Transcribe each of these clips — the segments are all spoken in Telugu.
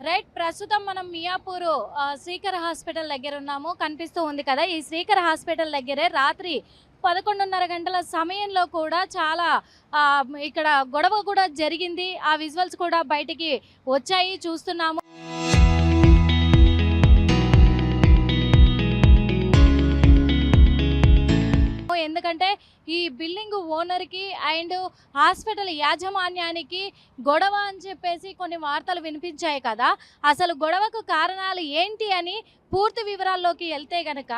రైట్. ప్రస్తుతం మనం మియాపూర్ శ్రీకర్ హాస్పిటల్ దగ్గర ఉన్నాము. కనిపిస్తూ ఉంది కదా! ఈ శ్రీకర్ హాస్పిటల్ దగ్గరే రాత్రి 11:30 గంటల సమయంలో కూడా చాలా ఇక్కడ గొడవ కూడా జరిగింది. ఆ విజువల్స్ కూడా బయటికి వచ్చాయి, చూస్తున్నాము. ఎందుకంటే ఈ బిల్డింగ్ ఓనర్‌కి అండ్ హాస్పిటల్ యాజమాన్యానికి గొడవ అని చెప్పేసి కొన్ని వార్తలు వినిపించాయి కదా! అసలు గొడవకు కారణాలు ఏంటి అని పూర్తి వివరాల్లోకి వెళ్తే గనక,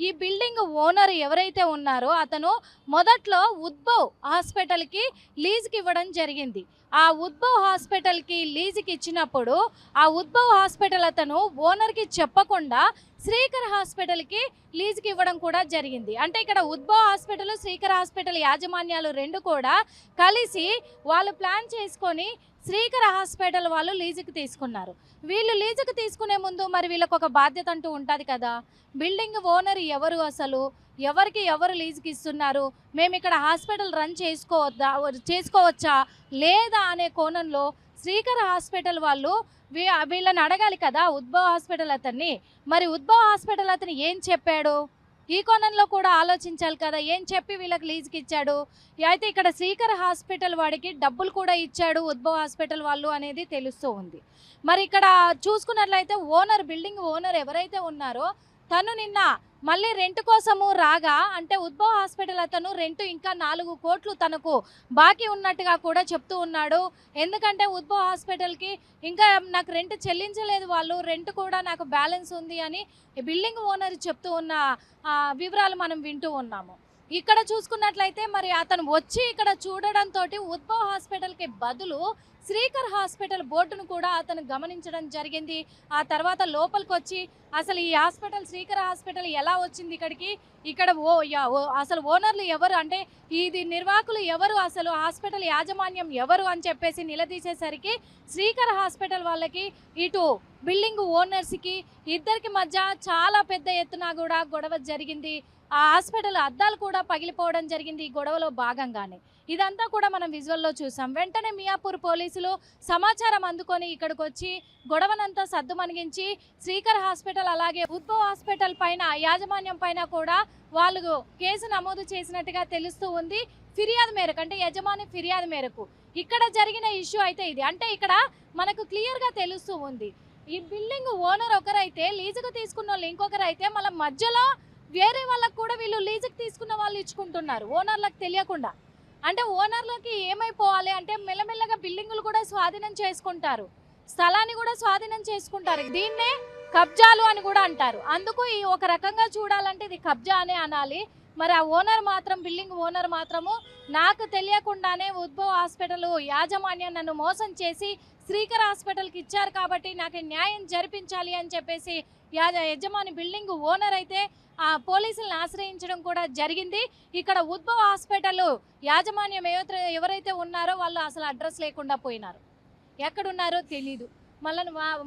ఈ బిల్డింగ్ ఓనర్ ఎవరైతే ఉన్నారో అతను మొదట్లో ఉద్భవ్ హాస్పిటల్‌కి లీజ్‌కి ఇవ్వడం జరిగింది. ఆ ఉద్భవ్ హాస్పిటల్‌కి లీజ్‌కి ఇచ్చినప్పుడు ఆ ఉద్భవ్ హాస్పిటల్ అతను ఓనర్‌కి చెప్పకుండా శ్రీకర్ హాస్పిటల్‌కి లీజ్‌కి ఇవ్వడం కూడా జరిగింది. అంటే ఇక్కడ ఉద్భవ్ హాస్పిటల్, శ్రీకర్ హాస్పిటల్ యాజమాన్యాలు 2 కూడా కలిసి వాళ్ళు ప్లాన్ చేసుకొని శ్రీకర్ హాస్పిటల్ వాళ్ళు లీజుకి తీసుకున్నారు. వీళ్ళు లీజుకి తీసుకునే ముందు మరి వీళ్ళకి ఒక బాధ్యత అంటూ ఉంటుంది కదా! బిల్డింగ్ ఓనర్ ఎవరు అసలు? ఎవరికి ఎవరు లీజుకి ఇస్తున్నారు? మేము ఇక్కడ హాస్పిటల్ రన్ చేసుకోవచ్చా లేదా అనే కోణంలో శ్రీకర్ హాస్పిటల్ వాళ్ళు వీళ్ళని అడగాలి కదా, ఉద్భవ్ హాస్పిటల్ అతన్ని. మరి ఉద్భవ్ హాస్పిటల్ అతను ఏం చెప్పాడు? ఈ కోణంలో కూడా ఆలోచించాలి కదా! ఏం చెప్పి వీళ్ళకి లీజుకి ఇచ్చాడు? అయితే ఇక్కడ శ్రీకర్ హాస్పిటల్ వాడికి డబ్బులు కూడా ఇచ్చాడు ఉద్భవ్ హాస్పిటల్ వాళ్ళు అనేది తెలుస్తూ ఉంది. మరి ఇక్కడ చూసుకున్నట్లయితే బిల్డింగ్ ఓనర్ ఎవరైతే ఉన్నారో తను నిన్న మళ్ళీ రెంట్ కోసము రాగా, అంటే ఉద్భవ్ హాస్పిటల్ అతను రెంట్ ఇంకా 4 కోట్లు తనకు బాకీ ఉన్నట్టుగా కూడా చెప్తూ ఉన్నాడు. ఎందుకంటే ఉద్భవ్ హాస్పిటల్‌కి ఇంకా నాకు రెంట్ చెల్లించలేదు వాళ్ళు, రెంట్ కూడా నాకు బ్యాలెన్స్ ఉంది అని బిల్డింగ్ ఓనర్ చెప్తూ ఉన్న వివరాలు మనం వింటూ ఉన్నాము. ఇక్కడ చూసుకున్నట్లయితే మరి అతను వచ్చి ఇక్కడ చూడడంతోటి ఉద్భవ్ హాస్పిటల్‌కి బదులు శ్రీకర్ హాస్పిటల్ బోర్డును కూడా అతను గమనించడం జరిగింది. ఆ తర్వాత లోపలికొచ్చి అసలు ఈ హాస్పిటల్ శ్రీకర్ హాస్పిటల్ ఎలా వచ్చింది ఇక్కడికి? ఇక్కడ అసలు ఓనర్లు ఎవరు? అంటే ఇది నిర్వాహకులు ఎవరు? అసలు హాస్పిటల్ యాజమాన్యం ఎవరు అని చెప్పేసి నిలదీసేసరికి శ్రీకర్ హాస్పిటల్ వాళ్ళకి, ఇటు బిల్డింగ్ ఓనర్స్‌కి ఇద్దరికి మధ్య చాలా పెద్ద ఎత్తున కూడా గొడవ జరిగింది. ఆ హాస్పిటల్ అద్దాలు కూడా పగిలిపోవడం జరిగింది ఈ గొడవలో భాగంగానే. ఇదంతా కూడా మనం విజువల్లో చూసాం. వెంటనే మియాపూర్ పోలీసులు సమాచారం అందుకొని ఇక్కడికి వచ్చి గొడవనంతా సద్దుమణిగించి శ్రీకర్ హాస్పిటల్ అలాగే ఉద్భవ్ హాస్పిటల్ పైన, యాజమాన్యం పైన కూడా వాళ్ళు కేసు నమోదు చేసినట్టుగా తెలుస్తూ ఉంది. ఫిర్యాదు మేరకు, అంటే యజమాని ఫిర్యాదు మేరకు ఇక్కడ జరిగిన ఇష్యూ అయితే ఇది. అంటే ఇక్కడ మనకు క్లియర్గా తెలుస్తూ ఉంది, ఈ బిల్డింగ్ ఓనర్ ఒకరైతే, లీజుకు తీసుకున్న వాళ్ళు ఇంకొకరైతే, మళ్ళీ మధ్యలో వేరే వాళ్ళకు కూడా వీళ్ళు లీజుకు తీసుకున్న వాళ్ళు ఇచ్చుకుంటున్నారు ఓనర్లకు తెలియకుండా. అంటే ఓనర్లకి ఏమైపోవాలి అంటే మెల్లమెల్లగా బిల్డింగులు కూడా స్వాధీనం చేసుకుంటారు, స్థలాన్ని కూడా స్వాధీనం చేసుకుంటారు. దీన్నే కబ్జాలు అని కూడా అంటారు. అందుకు ఈ ఒక రకంగా చూడాలంటే ఇది కబ్జా అనే అనాలి. మరి ఆ ఓనర్ మాత్రం, బిల్డింగ్ ఓనర్ మాత్రము నాకు తెలియకుండానే ఉద్భవ్ హాస్పిటల్ యాజమాన్యం నన్ను మోసం చేసి శ్రీకర్ హాస్పిటల్కి ఇచ్చారు కాబట్టి నాకు న్యాయం జరిపించాలి అని చెప్పేసి యజమాని బిల్డింగ్ ఓనర్ అయితే పోలీసులను ఆశ్రయించడం కూడా జరిగింది. ఇక్కడ ఉద్భవ్ హాస్పిటల్ యాజమాన్యం ఎవరైతే ఉన్నారో వాళ్ళు అసలు అడ్రస్ లేకుండా పోయినారు, ఎక్కడున్నారో తెలీదు.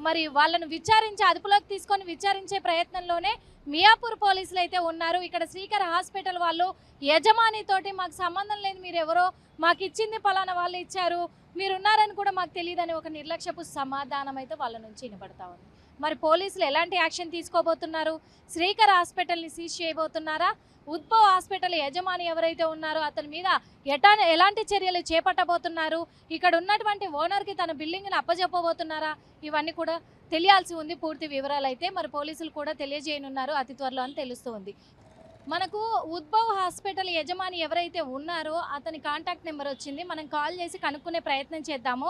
మరి వాళ్ళను విచారించి, అదుపులోకి తీసుకొని విచారించే ప్రయత్నంలోనే మియాపూర్ పోలీసులు అయితే ఉన్నారు. ఇక్కడ శ్రీకర్ హాస్పిటల్ వాళ్ళు యజమానితోటి మాకు సంబంధం లేదు, మీరెవరో మాకు ఇచ్చింది పలానా వాళ్ళు ఇచ్చారు, మీరున్నారని కూడా మాకు తెలియదని ఒక నిర్లక్ష్యపు సమాధానం అయితే వాళ్ళ నుంచి వినపడతా ఉంది. మరి పోలీసులు ఎలాంటి యాక్షన్ తీసుకోబోతున్నారు? శ్రీకర్ హాస్పిటల్ని సీజ్ చేయబోతున్నారా? ఉద్భవ్ హాస్పిటల్ యజమాని ఎవరైతే ఉన్నారో అతని మీద ఎలాంటి చర్యలు చేపట్టబోతున్నారు? ఇక్కడ ఉన్నటువంటి ఓనర్కి తన బిల్డింగ్ని అప్పజెప్పబోతున్నారా? ఇవన్నీ కూడా తెలియాల్సి ఉంది. పూర్తి వివరాలు అయితే మరి పోలీసులు కూడా తెలియజేయనున్నారు అతి త్వరలో అని తెలుస్తూ ఉంది. మనకు ఉద్భవ్ హాస్పిటల్ యజమాని ఎవరైతే ఉన్నారో అతని కాంటాక్ట్ నెంబర్ వచ్చింది. మనం కాల్ చేసి కనుక్కునే ప్రయత్నం చేద్దాము.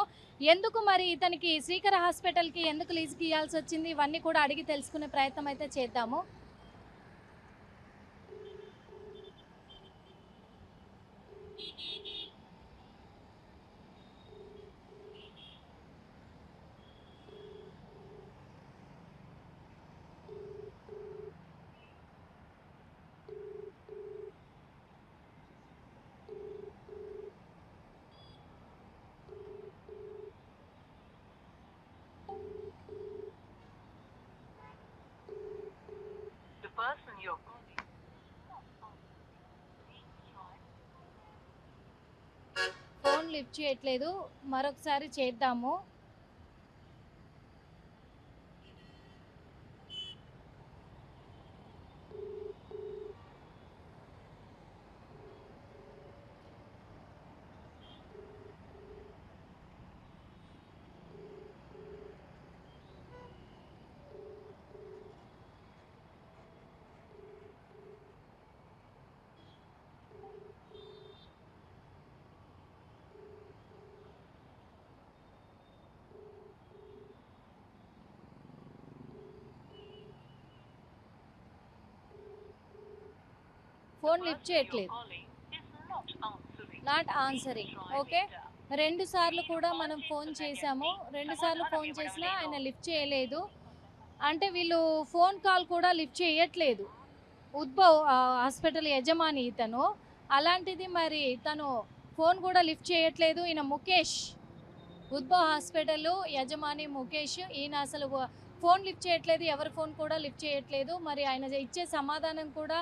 ఎందుకు మరి ఇతనికి శ్రీకర్ హాస్పిటల్కి ఎందుకు లీజుకి ఇవ్వాల్సి వచ్చింది, ఇవన్నీ కూడా అడిగి తెలుసుకునే ప్రయత్నం అయితే చేద్దాము. ఫోన్ లిఫ్ట్ చేయట్లేదు, మరొకసారి చేద్దాము. ఫోన్ లిఫ్ట్ చేయట్లేదు, నాట్ ఆన్సరింగ్. ఓకే, 2 సార్లు కూడా మనం ఫోన్ చేశాము. 2 సార్లు ఫోన్ చేసినా ఆయన లిఫ్ట్ చేయలేదు. అంటే వీళ్ళు ఫోన్ కాల్ కూడా లిఫ్ట్ చేయట్లేదు. ఉద్భవ్ హాస్పిటల్ యజమాని ఇతను. అలాంటిది మరి తను ఫోన్ కూడా లిఫ్ట్ చేయట్లేదు. ఈయన ముఖేష్, ఉద్భవ్ హాస్పిటల్ యజమాని ముఖేష్. ఈయన అసలు ఫోన్ లిఫ్ట్ చేయట్లేదు, ఎవరి ఫోన్ కూడా లిఫ్ట్ చేయట్లేదు. మరి ఆయన ఇచ్చే సమాధానం కూడా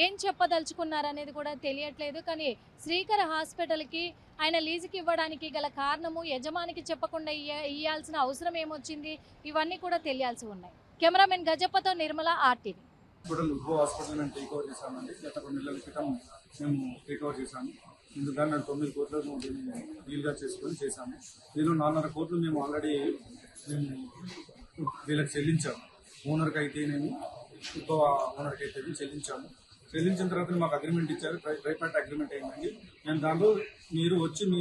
ఏం చెప్పదలుచుకున్నారనేది కూడా తెలియట్లేదు. కానీ శ్రీకర హాస్పిటల్కి ఆయన లీజుకి ఇవ్వడానికి గల కారణము యజమానికి చెప్పకుండా ఇవ్వాల్సిన అవసరం ఏమొచ్చింది, ఇవన్నీ కూడా తెలియాల్సి ఉన్నాయి. కెమెరామెన్ గజప్పతో Nirmala, RTV. Hospital Udbhav hospital మేము టేక్ ఓవర్ చేశామండి. గత 2 నెలల క్రితం మేము టేక్ ఓవర్ చేశాము. ఇందుకు మేము 9 కోట్లను డీల్గా చేశాము. దీనిలో 4.5 కోట్లు మేము ఆల్రెడీ వీళ్ళకి చెల్లించాము. ఓనర్కి అయితేనేమి ఉద్భవ ఓనర్కి అయితే చెల్లించాము. చెల్లించిన తర్వాత మాకు అగ్రిమెంట్ ఇచ్చారు, ట్రైపార్టీ అగ్రిమెంట్ అయిందండి. మేము దాంట్లో మీరు వచ్చి మీ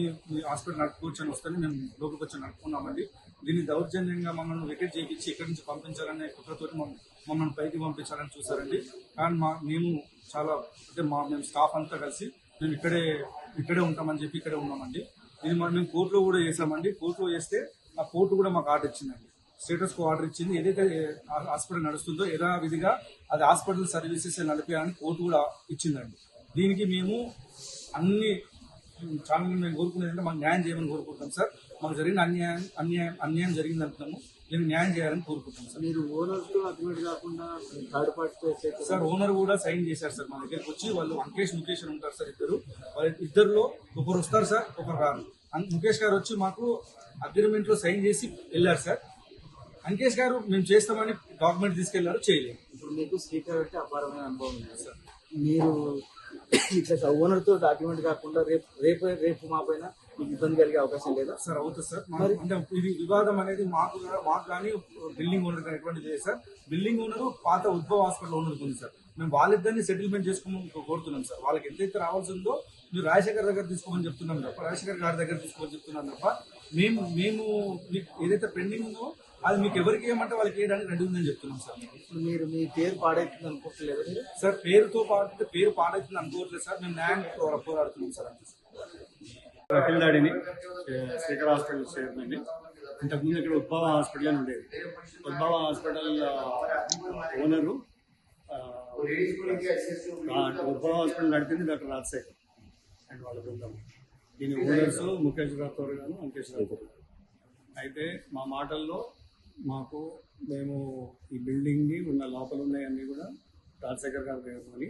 హాస్పిటల్ నడుపుకోవచ్చు అని వస్తే మేము లోపలికి వచ్చి నడుపుకున్నామండి. దీన్ని దౌర్జన్యంగా మమ్మల్ని వికెట్ చేయించి ఇక్కడి నుంచి పంపించాలనే కుట్రతో మమ్మల్ని పైకి పంపించాలని చూసారండి. కానీ మేము చాలా అంటే మేము స్టాఫ్ అంతా కలిసి మేము ఇక్కడే ఉంటామని చెప్పి ఇక్కడే ఉన్నామండి. ఇది మేము కోర్టులో కూడా చేసామండి. కోర్టులో చేస్తే ఆ కోర్టు కూడా మాకు ఆర్డర్ ఇచ్చిందండి, స్టేటస్ కో ఆర్డర్ ఇచ్చింది. ఏదైతే హాస్పిటల్ నడుస్తుందో యథావిధిగా అది హాస్పిటల్ సర్వీసెస్ నడిపేయాలని కోర్టు కూడా ఇచ్చిందండి. దీనికి మేము అన్ని ఛానల్ మేము కోరుకునేది అంటే మాకు న్యాయం చేయమని కోరుకుంటాం సార్. మాకు జరిగిన అన్యాయం జరిగింది అంటున్నాము, దీన్ని న్యాయం చేయాలని కోరుకుంటాం సార్. మీరు ఓనర్తో అగ్రిమెంట్ కాకుండా థర్డ్ పార్టీతో సార్ ఓనర్ కూడా సైన్ చేశారు సార్. మా దగ్గరికి వచ్చి వాళ్ళు ముఖేష్ అని ఉంటారు సార్. ఇద్దరులో ఒకరు వస్తారు సార్, ఒకరు రారు. ముఖేష్ గారు వచ్చి మాకు అగ్రిమెంట్లో సైన్ చేసి వెళ్ళారు సార్. అంకేష్ గారు మేము చేస్తామని డాక్యుమెంట్ తీసుకెళ్లారు, చేయలేదు. ఇప్పుడు మీకు స్పీకర్ అంటే అపారమైన అనుభవం ఉంది సార్. మీరు ఇట్లా ఓనర్తో డాక్యుమెంట్ కాకుండా రేపు మా పైన మీకు ఇబ్బంది కలిగే అవకాశం లేదా సార్? అవుతుంది సార్. అంటే ఇది వివాదం అనేది మాకు కానీ బిల్డింగ్ ఓనర్ కానీ ఎటువంటి లేదు సార్. బిల్డింగ్ ఓనర్ పాత ఉద్భవ హాస్పిటల్ ఓనర్ ఉంది సార్. మేము వాళ్ళిద్దరిని సెటిల్మెంట్ చేసుకోమని కోరుతున్నాం సార్. వాళ్ళకి ఎంతైతే రావాల్సి ఉందో మీరు రాజశేఖర్ దగ్గర తీసుకోమని చెప్తున్నాం తప్ప, రాజశేఖర్ గారి దగ్గర తీసుకోమని చెప్తున్నాం తప్ప మేము మీకు ఏదైతే పెండింగ్ ఉందో అది మీకు ఎవరికి ఏమంటే వాళ్ళకి వేయడానికి రెడీ ఉందని చెప్తున్నాం సార్. ఇప్పుడు మీరు మీ పేరు పాడైతుంది అనుకోవట్లేదు సార్? పేరుతో పాటు పేరు పాడైతుంది అనుకోవట్లేదు సార్. మేము న్యాయం పోరాడుతున్నాం సార్. అంతే అఖిల్ దాడిని శ్రీకర హాస్పిటల్ చైర్మన్. ఇంతకుముందు ఇక్కడ ఉద్భవ హాస్పిటల్ అని ఉండేది. Udbhav hospital owner Udbhav hospital నడిపింది డాక్టర్ రాజశేఖర్ అండ్ వాళ్ళ బృందం. దీని ఓనర్స్ ముఖేష్ రాథోర్ గారు, అంకేష్ రాథోర్. అయితే మా మాటల్లో మేము ఈ బిల్డింగ్ని ఉన్న లోపల ఉన్నాయన్నీ కూడా రాజశేఖర్ గారు పేరుకొని,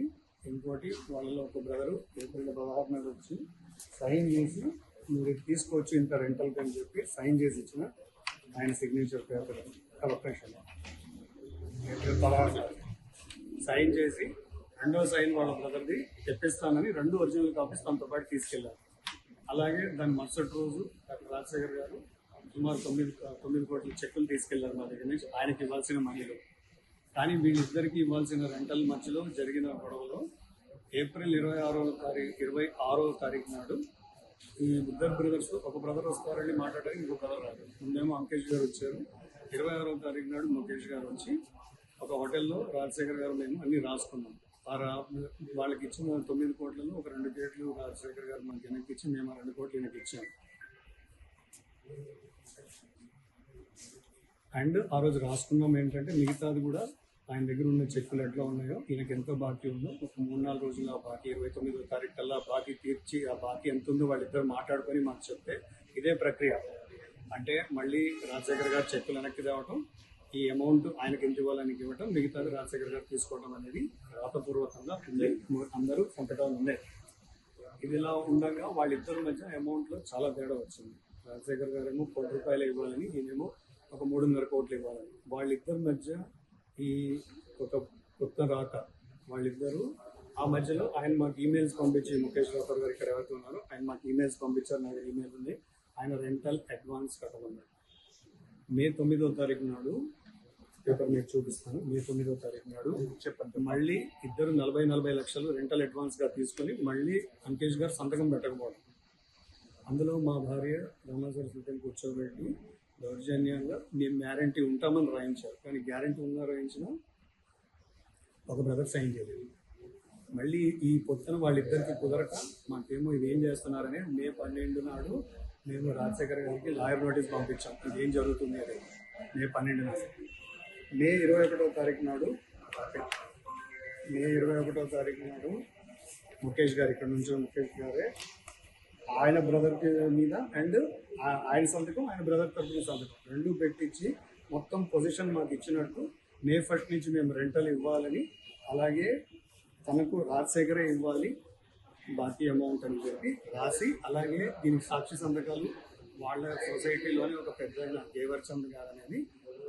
ఇంకోటి వాళ్ళలో ఒక బ్రదరు ఏప్రిల్ 16 నాడు వచ్చి సైన్ చేసి మీరు తీసుకోవచ్చు ఇంత రెంటల్కి అని చెప్పి సైన్ చేసి ఇచ్చిన ఆయన సిగ్నేచర్ పేపర్ కలెక్షన్ ఏప్రిల్ 16 నాడు సైన్ చేసి రెండో సైన్ వాళ్ళ బ్రదర్ది తెప్పిస్తానని 2 ఒరిజినల్ కాపీస్ తనతో పాటు తీసుకెళ్లారు. అలాగే దాని మరుసటి రోజు డాక్టర్ రాజశేఖర్ గారు సుమారు 9 కోట్ల చెక్కులు తీసుకెళ్లారు మా దగ్గర నుంచి ఆయనకి ఇవ్వాల్సిన మనీలో. కానీ వీళ్ళిద్దరికి ఇవ్వాల్సిన రెంటల్ మధ్యలో జరిగిన గొడవలో ఏప్రిల్ 26వ తారీఖు నాడు ఈ ఇద్దరు బ్రదర్స్, ఒక బ్రదర్ వస్తారని మాట్లాడడానికి ఇంకో బ్రదర్ రాదు. ముందేమో అంకేష్ గారు వచ్చారు. 26వ తారీఖు నాడు ముఖేష్ గారు వచ్చి ఒక హోటల్లో రాజశేఖర్ గారు మేము అన్ని రాసుకున్నాం. వాళ్ళకి ఇచ్చిన 9 కోట్లలో ఒక 2 కోట్లు రాజశేఖర్ గారు మనకి వెనక్కి ఇచ్చి మేము 2 కోట్లు వెనక్కి ఇచ్చాము. అండ్ ఆ రోజు రాసుకున్నాం ఏంటంటే మిగతాది కూడా ఆయన దగ్గర ఉన్న చెక్కులు ఎట్లా ఉన్నాయో, ఈయనకి ఎంతో బాకీ ఉందో ఒక 3-4 రోజుల్లో ఆ బాకీ 29వ తారీఖు కల్లా బాకీ తీర్చి ఆ బాకీ ఎంత ఉందో వాళ్ళిద్దరు మాట్లాడుకొని మాకు చెప్తే ఇదే ప్రక్రియ. అంటే మళ్ళీ రాజశేఖర్ గారు చెక్కులు వెనక్కి తేవటం, ఈ అమౌంట్ ఆయనకి ఎంత ఇవ్వాలని ఇవ్వటం, మిగతాది రాజశేఖర్ గారు తీసుకోవడం అనేది రాతపూర్వకంగా ఉంది. అందరూ సంతకాలు ఉన్నాయి. ఇది ఇలా ఉండగా వాళ్ళిద్దరి మధ్య అమౌంట్లో చాలా తేడా వచ్చింది. రాజశేఖర్ గారు ఏమో 1 కోటి రూపాయలు ఇవ్వాలని, ఈయనేమో ఒక 3.5 కోట్లు ఇవ్వాలని. వాళ్ళిద్దరి మధ్య ఈ ఒక కొత్త రాత. వాళ్ళిద్దరూ ఆ మధ్యలో ఆయన మాకు ఈమెయిల్స్ పంపించి, ముఖేష్ రాథోర్ గారు ఇక్కడ ఎవరైతే ఉన్నారో ఆయన మాకు ఈమెయిల్స్ పంపించారు. నాకు ఈమెయిల్ ఉంది. ఆయన రెంటల్ అడ్వాన్స్ కట్టమన్నారు. మే 9వ తారీఖు నాడు పేపర్ మీకు చూపిస్తాను. మే 9వ తారీఖు నాడు చెప్పండి మళ్ళీ ఇద్దరు 40 లక్షలు రెంటల్ అడ్వాన్స్గా తీసుకొని మళ్ళీ అంకేష్ గారు సంతకం పెట్టకపోవడం. అందులో మా భార్య రమణాసరస్వతిని కూర్చోబెట్టి దౌర్జన్యంగా మేము గ్యారంటీ ఉంటామని రాయించారు. కానీ గ్యారంటీ ఉన్నా రాయించినా ఒక బ్రదర్ సైన్ చేయలేదు. మళ్ళీ ఈ పొద్దున వాళ్ళిద్దరికి కుదరక మాకేమో ఇది ఏం చేస్తున్నారని మే 12 నాడు మేము రాజశేఖర్ గారికి లాయర్ నోటీస్ పంపించాం ఇది ఏం జరుగుతుంది అనేది మే 12 నాడు. మే 21వ తారీఖు నాడు ముఖేష్ గారు ఇక్కడ నుంచి ముఖేష్ గారే ఆయన బ్రదర్ మీద అండ్ ఆయన సంతకం ఆయన బ్రదర్ తరఫున సంతకం రెండు పెట్టించి మొత్తం పొజిషన్ మాకు ఇచ్చినట్టు మే 1 నుంచి మేము రెంటల్ ఇవ్వాలని, అలాగే తనకు రాజశేఖరే ఇవ్వాలి బాకీ అమౌంట్ అని చెప్పి రాసి, అలాగే దీనికి సాక్షి సంతకాలు వాళ్ళ సొసైటీలోని ఒక పెద్ద దేవర్ చంద్ గారు అనేది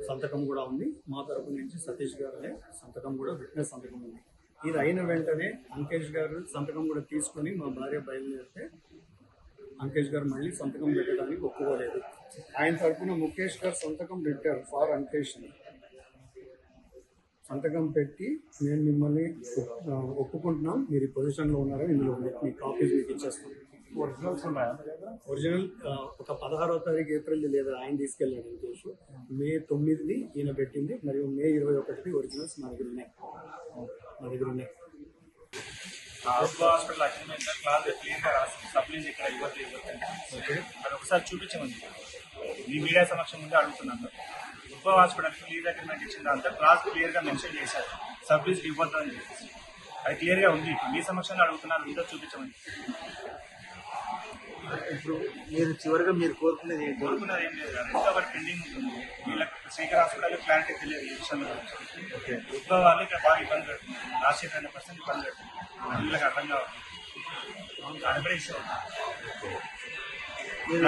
సంతకం కూడా ఉంది. మా తరపు నుంచి సతీష్ గారు అనే సంతకం కూడా విట్నెస్ సంతకం ఉంది. ఇది అయిన వెంటనే అంకేష్ గారు సంతకం కూడా తీసుకొని మా భార్య బయలుదేరితే అంకేష్ గారు మళ్ళీ సంతకం పెట్టడానికి ఒప్పుకోలేదు. ఆయన తరఫున ముఖేష్ గారు సంతకం పెట్టారు ఫార్ అంకేష్ అని. సంతకం పెట్టి నేను మిమ్మల్ని ఒప్పుకుంటున్నాం, మీరు ఈ పొజిషన్లో ఉన్నారని ఇందులో మీ కాపీస్ మీకు ఇచ్చేస్తాను. ఒరిజినల్స్ ఉన్నాయా? ఒరిజినల్ ఒక 16వ తారీఖు ఏప్రిల్ లేదా ఆయన తీసుకెళ్ళాడు ఇంకేష్. మే 9ది ఈయన పెట్టింది, మరియు మే 21ది ఒరిజినల్స్ మా దగ్గర ఉన్నాయి. హాస్పిటల్ అగ్రిమెంట్ క్లాస్ క్లియర్గా రాస్తుంది సప్లీస్ ఇక్కడ ఇవ్వద్దు అది ఒకసారి చూపించమంది. మీ మీడియా సమక్షం ముందే అడుగుతున్నాను. ఉద్భవ హాస్పిటల్కి లీజ్ అగ్రిమెంట్ ఇచ్చిన దాంట్లో క్లాస్ క్లియర్గా మెన్షన్ చేశారు సప్లీస్ ఇవ్వద్దు అని చెప్పేసి. అది క్లియర్గా ఉంది. మీ సమక్షంలో అడుగుతున్నాను, మీతో చూపించమంది. ఇప్పుడు మీరు చివరిగా మీరు కోరుకునేది ఏంటి? కోరుకున్నది ఏం లేదు, అది ఒకటి పెండింగ్ ఉంటుంది. వీళ్ళకి శ్రీకర్ హాస్పిటల్ క్లారిటీ తెలియదు ఈ విషయంలో. ఉద్భవ వాళ్ళు ఇక్కడ బాగా ఇబ్బంది పెడుతుంది, లాస్ట్ 2% ఇబ్బంది పెడుతుంది. వీళ్ళకి అర్థం కావాలి. అడపడే ఇష్యూ అవుతుంది.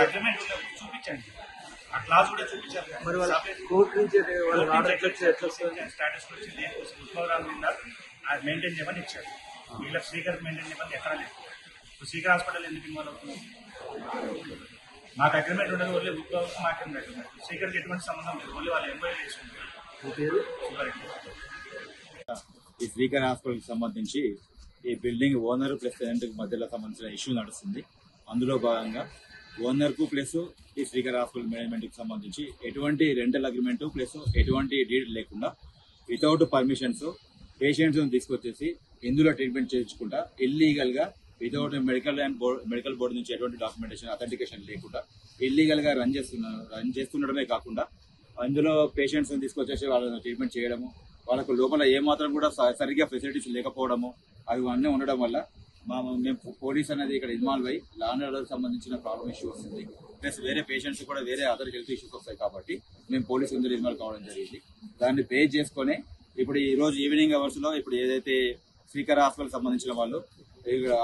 అగ్రిమెంట్ చూపించండి, ఆ క్లాస్ కూడా చూపించాలి. మరి వాళ్ళ కోర్టు నుంచి స్టాటస్ వచ్చి దేనికోసం ఉద్భవరాలు మీద అది మెయింటైన్ చేయమని ఇచ్చారు. వీళ్ళకి శ్రీకర్ మెయింటైన్ చేయమని ఎక్కడా లేదు. ఇప్పుడు శ్రీకర్ హాస్పిటల్ ఎందుకు ఇన్వాల్వ్ అవుతుంది? మాకు అగ్రిమెంట్ ఉండదు, ఓన్లీ ఉద్భవం మాకు అగ్రిమెంట్ ఉండదు. శ్రీకర్కి ఎటువంటి సంబంధం లేదు, ఓన్లీ వాళ్ళు ఎంక్వైరీ చేసుకుంటారు. ఈ శ్రీకర్ హాస్పిటల్కి సంబంధించి ఈ బిల్డింగ్ ఓనర్ ప్లస్ టెనెంట్ మధ్యలో సంబంధించిన ఇష్యూ నడుస్తుంది. అందులో భాగంగా ఓనర్కు ప్లస్ ఈ శ్రీకర్ హాస్పిటల్ మేనేజ్మెంట్కి సంబంధించి ఎటువంటి రెంటల్ అగ్రిమెంటు ప్లస్ ఎటువంటి డీడ్ లేకుండా వితౌట్ పర్మిషన్స్ పేషెంట్స్ని తీసుకొచ్చేసి ఇందులో ట్రీట్మెంట్ చేయించుకుంటా ఇల్లీగల్గా వితౌట్ మెడికల్ బోర్డు నుంచి ఎటువంటి డాక్యుమెంటేషన్ అథెంటికేషన్ లేకుండా ఇల్లీగల్గా రన్ చేస్తుండడమే కాకుండా అందులో పేషెంట్స్ని తీసుకొచ్చేసి వాళ్ళని ట్రీట్మెంట్ చేయడము, వాళ్ళకు లోపల ఏమాత్రం కూడా సరిగ్గా ఫెసిలిటీస్ లేకపోవడము, అవి అన్నీ ఉండడం వల్ల మేము పోలీస్ అనేది ఇక్కడ ఇన్వాల్వ్ అయ్యి లా అండ్ ఆర్డర్కి సంబంధించిన ప్రాబ్లమ్ ఇష్యూ వస్తుంది. ప్లస్ వేరే పేషెంట్స్ కూడా వేరే అదర్ హెల్త్ ఇష్యూస్ వస్తాయి కాబట్టి మేము పోలీస్ ఇందులో ఇన్వాల్వ్ కావడం జరిగింది. దాన్ని పే చేసుకొని ఇప్పుడు ఈ రోజు ఈవినింగ్ అవర్స్లో ఇప్పుడు ఏదైతే శ్రీకర్ హాస్పిటల్ సంబంధించిన వాళ్ళు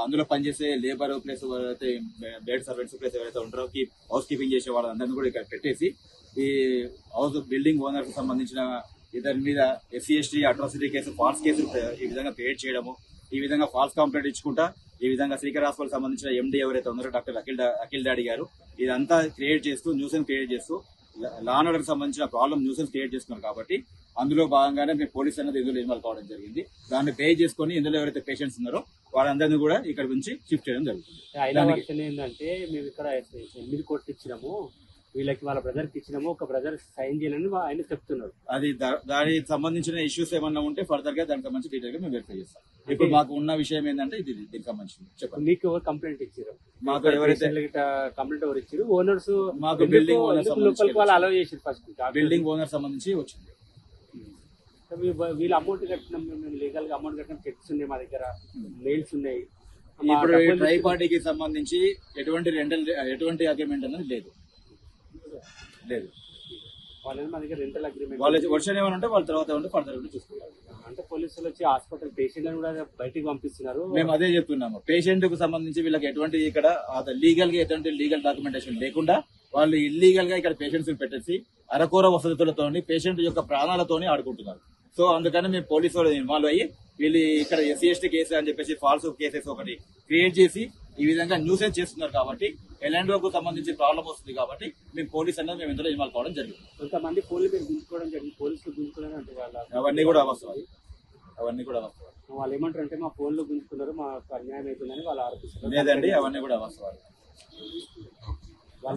అందులో పనిచేసే లేబర్ ప్లస్ ఎవరైతే బెడ్ సర్వెంట్స్ ప్లస్ ఎవరైతే ఉంటారో హౌస్ కీపింగ్ చేసే వాళ్ళందరినీ కూడా ఇక్కడ పెట్టేసి ఈ హౌస్ బిల్డింగ్ ఓనర్కి సంబంధించిన ఇద్దరి మీద SC/ST atrocity case false case ఈ విధంగా క్రియేట్ చేయడము, ఈ విధంగా ఫాల్స్ కంప్లైంట్ ఇచ్చుకుంటా ఈ విధంగా శ్రీకర్ హాస్పిటల్ సంబంధించిన MD ఎవరైతే ఉన్నారో డాక్టర్ అఖిల్ డాడీ గారు ఇదంతా క్రియేట్ చేస్తూ న్యూసెన్స్ క్రియేట్ చేస్తూ లా అండ్ ఆర్డర్కి సంబంధించిన ప్రాబ్లమ్ న్యూసెన్స్ క్రియేట్ చేస్తున్నారు. కాబట్టి అందులో భాగంగానే మేము పోలీస్ అనేది ఇందులో ఇన్వాల్వ్ కావడం జరిగింది. దాన్ని పే చేసుకొని ఇందులో ఎవరైతే పేషెంట్స్ ఉన్నారో వాళ్ళందరినీ కూడా ఇక్కడ నుంచి షిఫ్ట్ చేయడం జరుగుతుంది. ఏంటంటే మేము ఇక్కడ 8 కోట్లు ఇచ్చినాము, వీళ్ళకి వాళ్ళ బ్రదర్కి ఇచ్చినాము, ఒక బ్రదర్ సైన్ చేయాలని ఆయన చెప్తున్నారు. అది దానికి సంబంధించిన ఇష్యూస్ ఏమన్నా ఉంటే ఫర్దర్ గా దానికి సంబంధించి డీటెయిల్ గా మేము వెరిఫై చేస్తాం. ఇప్పుడు మాకు ఉన్న విషయం ఏంటంటే ఇది దీనికి సంబంధించి చెప్పండి. మీకు ఎవరు కంప్లైంట్ ఇచ్చారు? మాకు ఎవరైతే కంప్లైంట్ ఎవరు ఇచ్చారు? ఓనర్స్ మాకు బిల్డింగ్ ఓనర్ లోపలికి వాళ్ళు అలౌ చేసారు. ఫస్ట్ బిల్డింగ్ ఓనర్ సంబంధించి వచ్చింది. వీళ్ళు అమౌంట్ కట్టినాం, మేము లీగల్ గా అమౌంట్ కట్టినాం, చెక్స్ ఉన్నాయి మా దగ్గర, మెయిల్స్ ఉన్నాయి. ఇప్పుడు ట్రై పార్టీకి సంబంధించి ఎటువంటి అగ్రిమెంట్ అనేది లేదు. వాళ్ళని మా దగ్గర రెంటల్ అగ్రిమెంట్ వాళ్ళ వర్షన్ ఏమైనా ఉంటే వాళ్ళ తర్వాత ఉంటే ఫర్దర్ చూసుకుంటారు. అంటే పోలీసులు వచ్చి హాస్పిటల్ పేషెంట్లను కూడా బయటికి పంపిస్తున్నారు. మేము అదే చెప్తున్నాము, పేషెంట్ కు సంబంధించి వీళ్ళకి ఎటువంటి ఇక్కడ లీగల్ గా ఎటువంటి లీగల్ డాక్యుమెంటేషన్ లేకుండా వాళ్ళు ఇల్లీగల్ గా ఇక్కడ పేషెంట్స్ పెట్టేసి అరకూర వసతులతో పేషెంట్ యొక్క ప్రాణాలతోని ఆడుకుంటున్నారు. సో అందుకని మేము పోలీసు వాళ్ళు ఇన్వాల్వ్ అయ్యి వీళ్ళు ఇక్కడ SC/ST కేసు అని చెప్పేసి ఫాల్స్ కేసెస్ ఒకటి క్రియేట్ చేసి ఈ విధంగా న్యూసెన్స్ చేస్తున్నారు. కాబట్టి ఎలాంటి సంబంధించి ప్రాబ్లం వస్తుంది కాబట్టి మేము పోలీస్ అనేది మేము ఇందులో ఇన్వాల్వ్ కావడం జరిగింది. కొంతమంది పోలీసులు గుంజుకోవడం జరిగింది, పోలీసులు గుంజుకోవడం అంటే అవన్నీ కూడా అవసరం. వాళ్ళు ఏమంటారు అంటే మా ఫోన్లో గుంజుకున్నారు, మాకు అన్యాయం అవుతుందని వాళ్ళు ఆరోపిస్తున్నారు. లేదండి, అవన్నీ కూడా అవసరం.